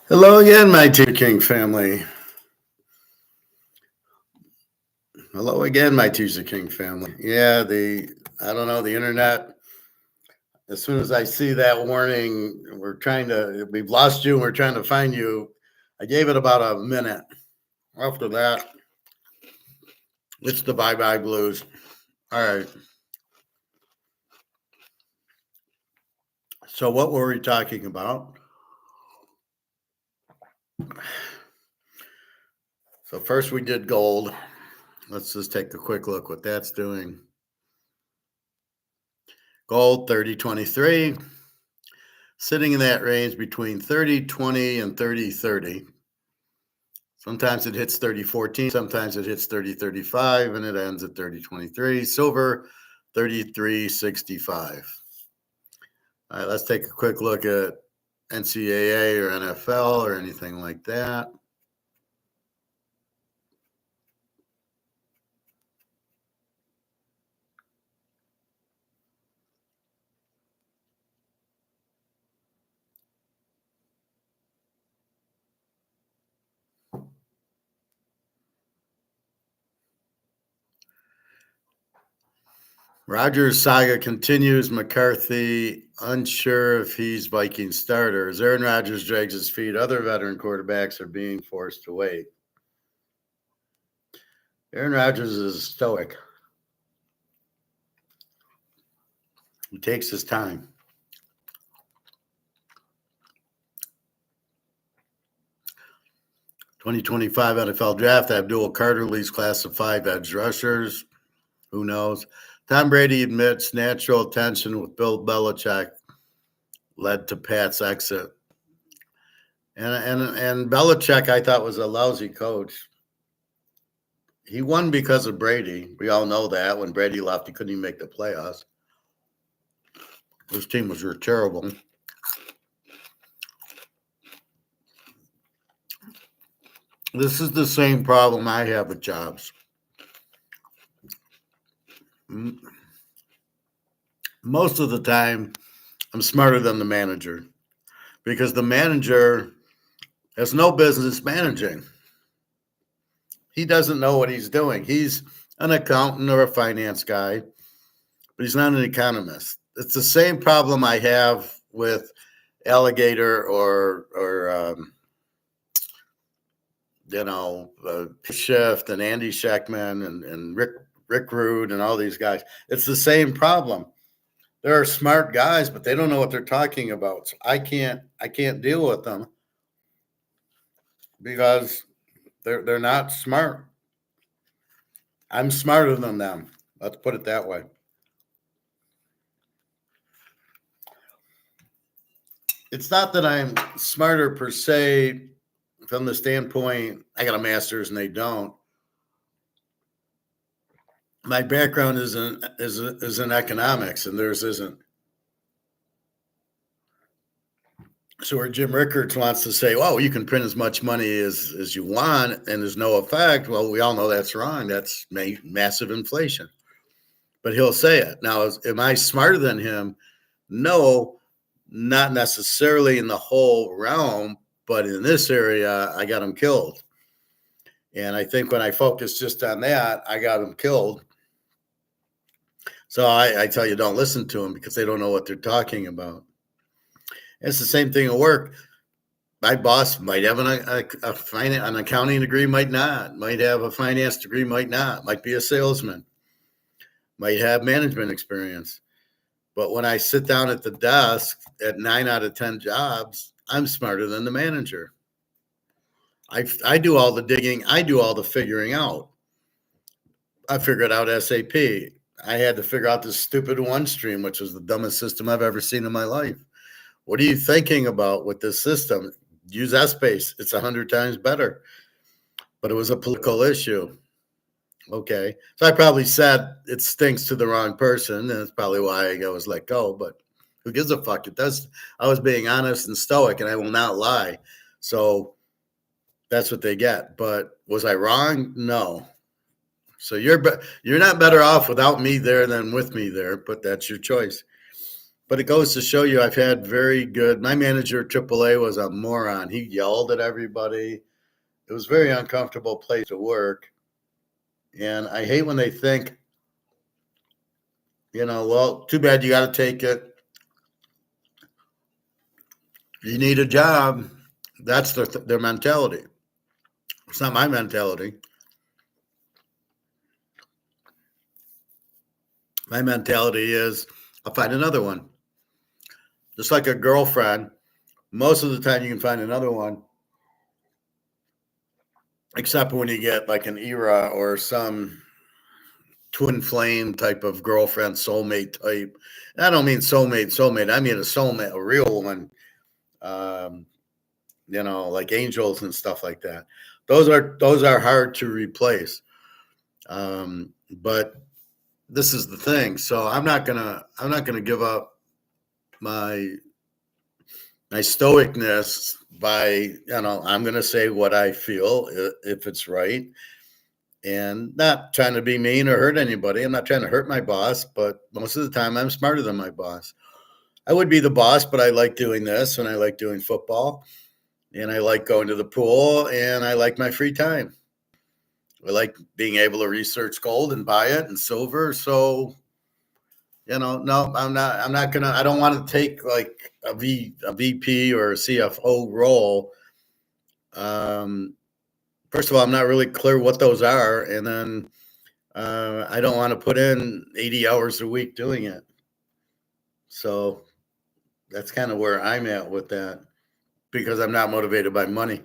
Hello again, my Teaserking family. Hello again, my Teaserking family. Yeah, I don't know, the internet. As soon as I see that warning, we've lost you and we're trying to find you. I gave it about a minute. After that, it's the bye bye blues. All right. So, what were we talking about? So, first we did gold. Let's just take a quick look what that's doing. Gold 30.23, sitting in that range between 30.20 and 30.30. Sometimes it hits 30.14, sometimes it hits 30.35, and it ends at 30.23. Silver 33.65. All right, let's take a quick look at NCAA or NFL or anything like that. Rodgers saga continues. McCarthy unsure if he's Viking starter. As Aaron Rodgers drags his feet, other veteran quarterbacks are being forced to wait. Aaron Rodgers is stoic. He takes his time. 2025 NFL Draft, Abdul Carter leads class of 5 edge rushers. Who knows? Tom Brady admits natural tension with Bill Belichick led to Pat's exit. And Belichick, I thought, was a lousy coach. He won because of Brady. We all know that. When Brady left, he couldn't even make the playoffs. His team was terrible. This is the same problem I have with jobs. Most of the time, I'm smarter than the manager because the manager has no business managing. He doesn't know what he's doing. He's an accountant or a finance guy, but he's not an economist. It's the same problem I have with Alligator or Shift and Andy Scheckman and Rick Rude and all these guys. It's the same problem. There are smart guys, but they don't know what they're talking about. So I can't deal with them because they're not smart. I'm smarter than them. Let's put it that way. It's not that I'm smarter per se from the standpoint I got a master's and they don't. My background is in economics and theirs isn't. So where Jim Rickards wants to say, "Oh, you can print as much money as you want and there's no effect," well, we all know that's wrong. That's massive inflation. But he'll say it. Now, am I smarter than him? No, not necessarily in the whole realm, but in this area, I got him killed. And I think when I focus just on that, I got him killed. So I tell you, don't listen to them because they don't know what they're talking about. It's the same thing at work. My boss might have an accounting degree, might not. Might have a finance degree, might not. Might be a salesman. Might have management experience. But when I sit down at the desk at 9 out of 10 jobs, I'm smarter than the manager. I do all the digging. I do all the figuring out. I figured out SAP. I had to figure out this stupid OneStream, which was the dumbest system I've ever seen in my life. What are you thinking about with this system? Use Essbase. It's 100 times better. But it was a political issue. Okay. So I probably said it stinks to the wrong person, and that's probably why I was let go. But who gives a fuck? It does. I was being honest and stoic, and I will not lie. So that's what they get. But was I wrong? No. So you're not better off without me there than with me there, but that's your choice. But it goes to show you, I've had very good. My manager at AAA was a moron. He yelled at everybody. It was a very uncomfortable place to work. And I hate when they think, well, too bad you got to take it. You need a job. That's their mentality. It's not my mentality. My mentality is I'll find another one. Just like a girlfriend, most of the time you can find another one, except when you get like an era or some twin flame type of girlfriend, soulmate type. And I don't mean soulmate. I mean a soulmate, a real one. Um, like angels and stuff like that. Those are hard to replace. But this is the thing. So I'm not gonna give up my stoicness by I'm gonna say what I feel if it's right, and not trying to be mean or hurt anybody. I'm not trying to hurt my boss, but most of the time I'm smarter than my boss. I would be the boss, but I like doing this and I like doing football and I like going to the pool and I like my free time. I like being able to research gold and buy it and silver. So, no, I don't want to take like a VP or a CFO role. First of all, I'm not really clear what those are. And then I don't want to put in 80 hours a week doing it. So that's kind of where I'm at with that because I'm not motivated by money.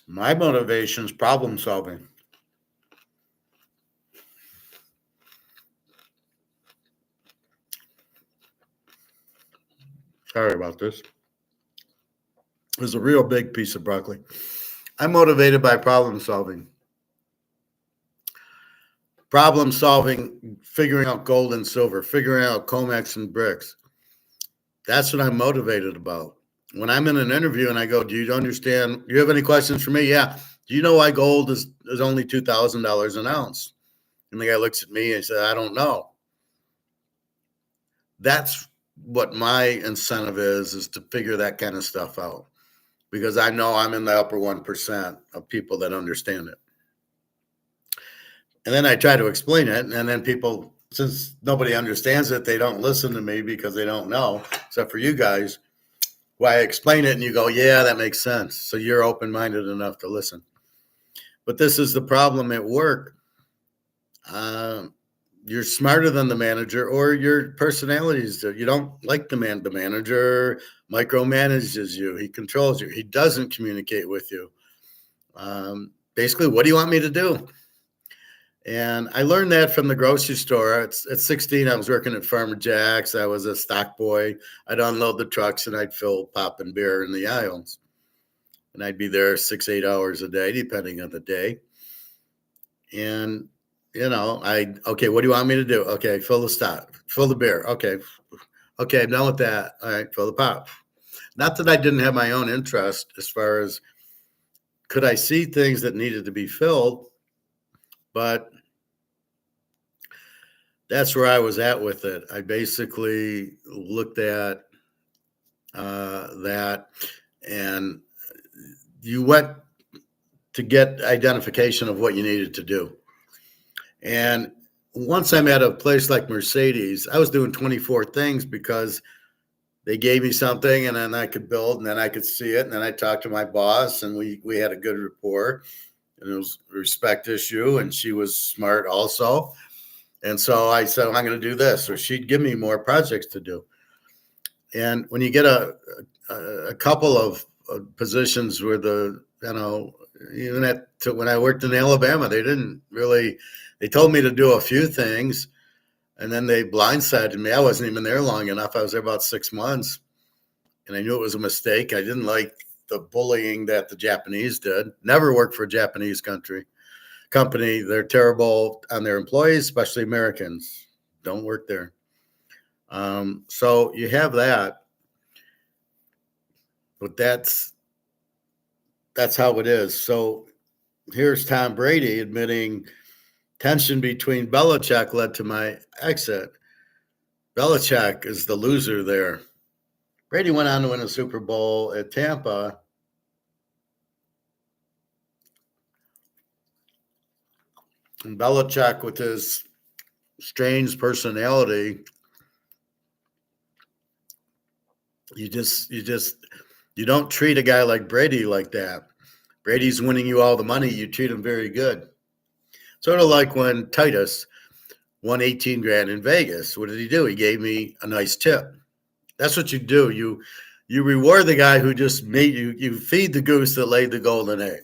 My motivation is problem solving. Sorry about this. It was a real big piece of broccoli. I'm motivated by problem solving. Problem solving, figuring out gold and silver, figuring out COMEX and brics. That's what I'm motivated about. When I'm in an interview and I go, do you understand? Do you have any questions for me? Yeah. Do you know why gold is only $2,000 an ounce? And the guy looks at me and says, I don't know. That's what my incentive is to figure that kind of stuff out because I know I'm in the upper 1% of people that understand it. And then I try to explain it. And then people, since nobody understands it, they don't listen to me because they don't know, except for you guys. Why I explain it and you go, yeah, that makes sense. So you're open-minded enough to listen. But this is the problem at work. You're smarter than the manager or your personality is you don't like the manager micromanages you. He controls you. He doesn't communicate with you. Basically, what do you want me to do? And I learned that from the grocery store. At 16, I was working at Farmer Jack's. I was a stock boy. I'd unload the trucks and I'd fill pop and beer in the aisles. And I'd be there 6-8 hours a day, depending on the day. And, okay, what do you want me to do? Okay, fill the stock, fill the beer. Okay, I'm done with that. All right, fill the pop. Not that I didn't have my own interest as far as could I see things that needed to be filled, but that's where I was at with it. I basically looked at that, and you went to get identification of what you needed to do. And once I'm at a place like Mercedes, I was doing 24 things because they gave me something and then I could build and then I could see it. And then I talked to my boss and we had a good rapport and it was a respect issue. And she was smart also. And so I said, I'm going to do this, or she'd give me more projects to do. And when you get a couple of positions where even when I worked in Alabama, they told me to do a few things and then they blindsided me. I wasn't even there long enough. I was there about 6 months and I knew it was a mistake. I didn't like the bullying that the Japanese did. Never worked for a Japanese company. They're terrible on their employees, especially Americans. Don't work there. So you have that, but that's how it is. So here's Tom Brady admitting tension between Belichick led to my exit. Belichick is the loser there. Brady went on to win a Super Bowl at Tampa. And Belichick, with his strange personality, you don't treat a guy like Brady like that. Brady's winning you all the money. You treat him very good. Sort of like when Titus won 18 grand in Vegas. What did he do? He gave me a nice tip. That's what you do. You reward the guy who just made you. You feed the goose that laid the golden egg.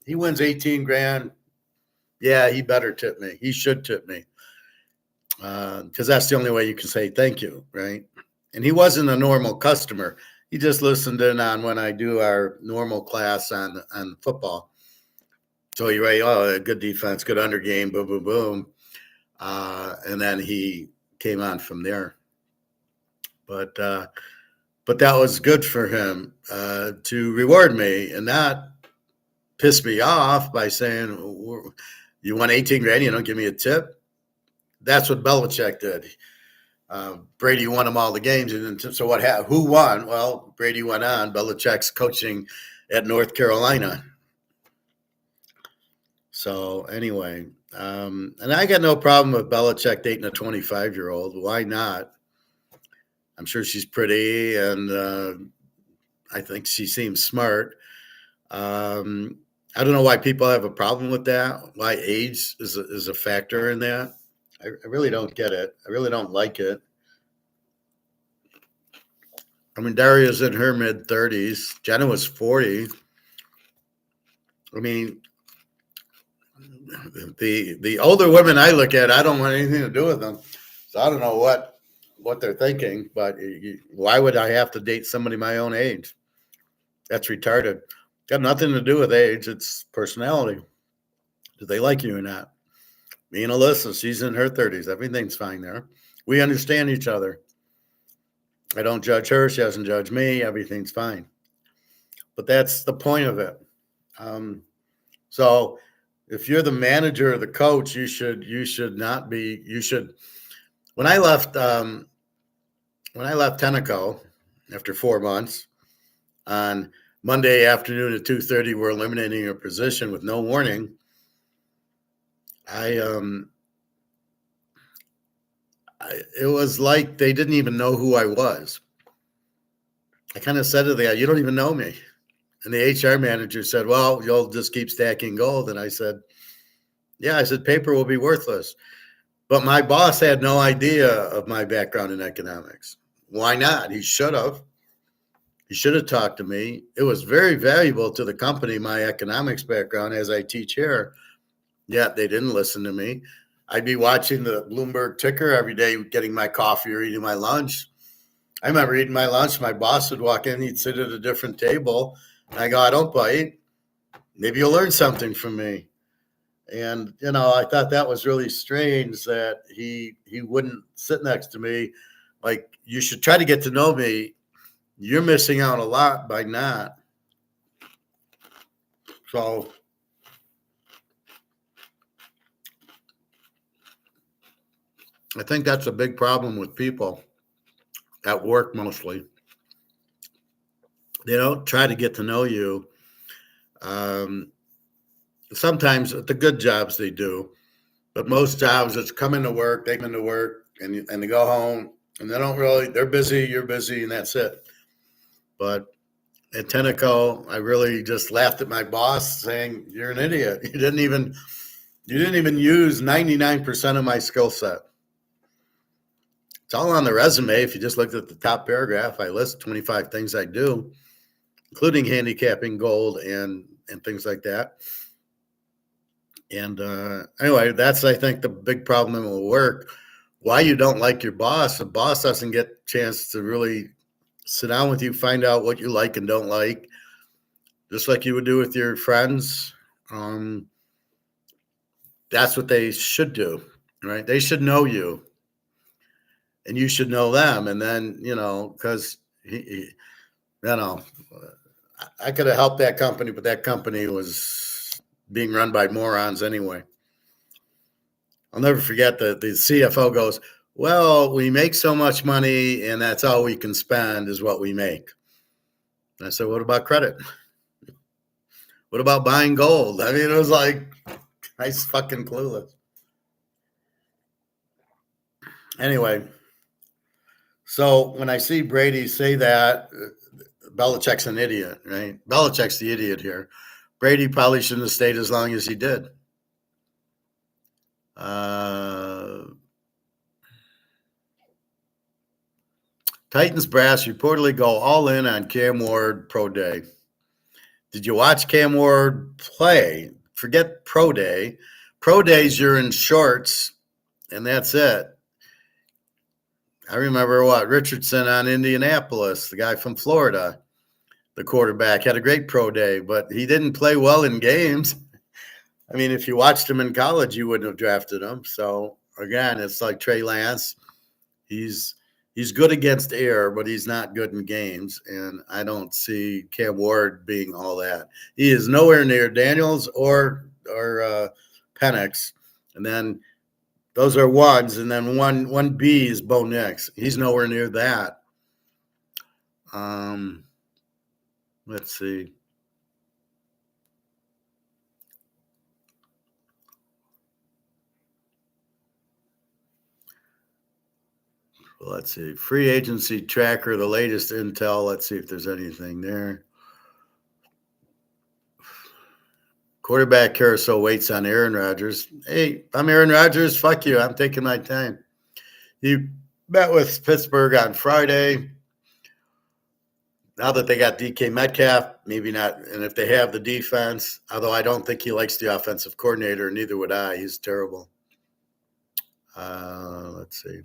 He wins 18 grand. Yeah, he better tip me. He should tip me. Because that's the only way you can say thank you, right? And he wasn't a normal customer. He just listened in on when I do our normal class on football. So he write, oh, good defense, good under game, boom, boom, boom. And then he came on from there. But that was good for him to reward me and not piss me off by saying, you won 18 grand, you don't give me a tip. That's what Belichick did. Brady won them all the games. And so what happened? Who won? Well, Brady went on. Belichick's coaching at North Carolina. So anyway, and I got no problem with Belichick dating a 25-year-old. Why not? I'm sure she's pretty, and I think she seems smart. I don't know why people have a problem with that. Why age is a factor in that. I really don't get it. I really don't like it. I mean, Daria's in her mid-30s. Jenna was 40. I mean, the older women I look at, I don't want anything to do with them. So I don't know what they're thinking, but why would I have to date somebody my own age? That's retarded. Got nothing to do with age. It's personality. Do they like you or not? Me and Alyssa, she's in her 30s. Everything's fine there. We understand each other. I don't judge her. She doesn't judge me. Everything's fine. But that's the point of it. So if you're the manager or the coach, you should not be. You should. When I left Tenneco after 4 months on Monday afternoon at 2:30, we're eliminating a position with no warning. It was like they didn't even know who I was. I kind of said to the guy, "You don't even know me." And the HR manager said, "Well, you'll just keep stacking gold." And I said, "Yeah," I said, "paper will be worthless." But my boss had no idea of my background in economics. Why not? He should have. He should have talked to me. It was very valuable to the company, my economics background, as I teach here. Yet they didn't listen to me. I'd be watching the Bloomberg ticker every day, getting my coffee or eating my lunch. I remember eating my lunch. My boss would walk in. He'd sit at a different table. And I go, "I don't bite. Maybe you'll learn something from me." And, I thought that was really strange that he wouldn't sit next to me. Like, you should try to get to know me. You're missing out a lot by not. So I think that's a big problem with people at work mostly. They don't try to get to know you. Sometimes at the good jobs they do, but most jobs it's come into work, they come into work, and they go home, and they don't really. They're busy, you're busy, and that's it. But at Tenneco, I really just laughed at my boss, saying, "You're an idiot. You didn't even use 99% of my skill set." It's all on the resume. If you just looked at the top paragraph, I list 25 things I do, including handicapping gold and things like that. And anyway, that's, I think, the big problem in work. Why you don't like your boss? The boss doesn't get a chance to really sit down with you, find out what you like and don't like, just like you would do with your friends. That's what they should do, right? They should know you, and you should know them. And then, because I could have helped that company, but that company was being run by morons anyway. I'll never forget the CFO goes, well, we make so much money and that's all we can spend is what we make. And I said, what about credit? What about buying gold? I mean, it was like, nice fucking clueless. Anyway, so when I see Brady say that, Belichick's an idiot, right? Belichick's the idiot here. Brady probably shouldn't have stayed as long as he did. Titans brass reportedly go all in on Cam Ward pro day. Did you watch Cam Ward play? Forget pro day. Pro days, you're in shorts, and that's it. I remember Richardson on Indianapolis, the guy from Florida, the quarterback, had a great pro day, but he didn't play well in games. I mean, if you watched him in college, you wouldn't have drafted him. So again, it's like Trey Lance. He's good against air, but he's not good in games. And I don't see Cam Ward being all that. He is nowhere near Daniels or Penix. And then those are ones, and then one B is Bo Nix. He's nowhere near that. Let's see. Let's see. Free agency tracker, the latest intel. Let's see if there's anything there. Quarterback carousel waits on Aaron Rodgers. Hey, I'm Aaron Rodgers. Fuck you. I'm taking my time. He met with Pittsburgh on Friday. Now that they got DK Metcalf, maybe not. And if they have the defense, although I don't think he likes the offensive coordinator, neither would I. He's terrible. Let's see.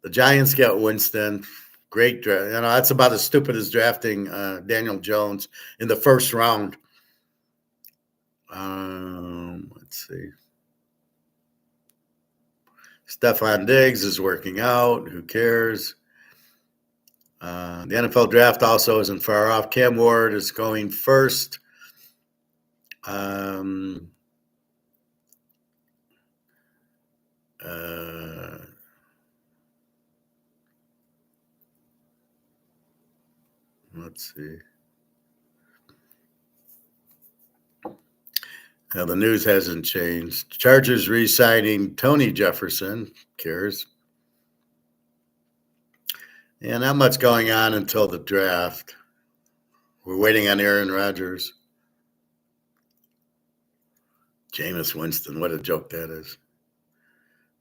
The Giants get Winston. Great draft. You know, that's about as stupid as drafting Daniel Jones in the first round. Let's see. Stephon Diggs is working out. Who cares? The NFL draft also isn't far off. Cam Ward is going first. Let's see. Now, the news hasn't changed. Chargers re-signing Tony Jefferson. Cares. Yeah, not much going on until the draft. We're waiting on Aaron Rodgers. Jameis Winston, what a joke that is.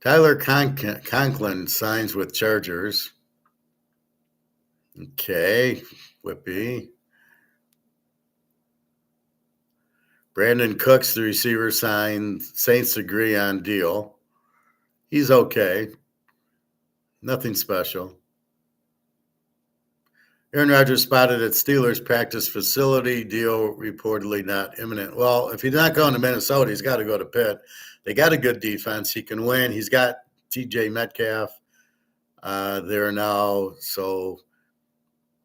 Tyler Conklin signs with Chargers. Okay, Whippy. Brandon Cooks, the receiver, signed. Saints agree on deal. He's okay. Nothing special. Aaron Rodgers spotted at Steelers practice facility. Deal reportedly not imminent. Well, if he's not going to Minnesota, he's got to go to Pitt. They got a good defense. He can win. He's got TJ Metcalf there now. So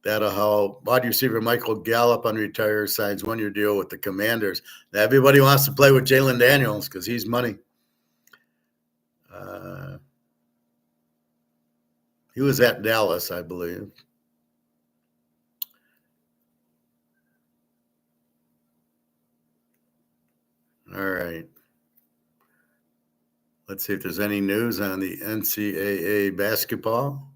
that'll help. Wide receiver Michael Gallup, unretired, signs 1-year deal with the Commanders. Now, everybody wants to play with Jalen Daniels because he's money. He was at Dallas, I believe. All right. Let's see if there's any news on the NCAA basketball.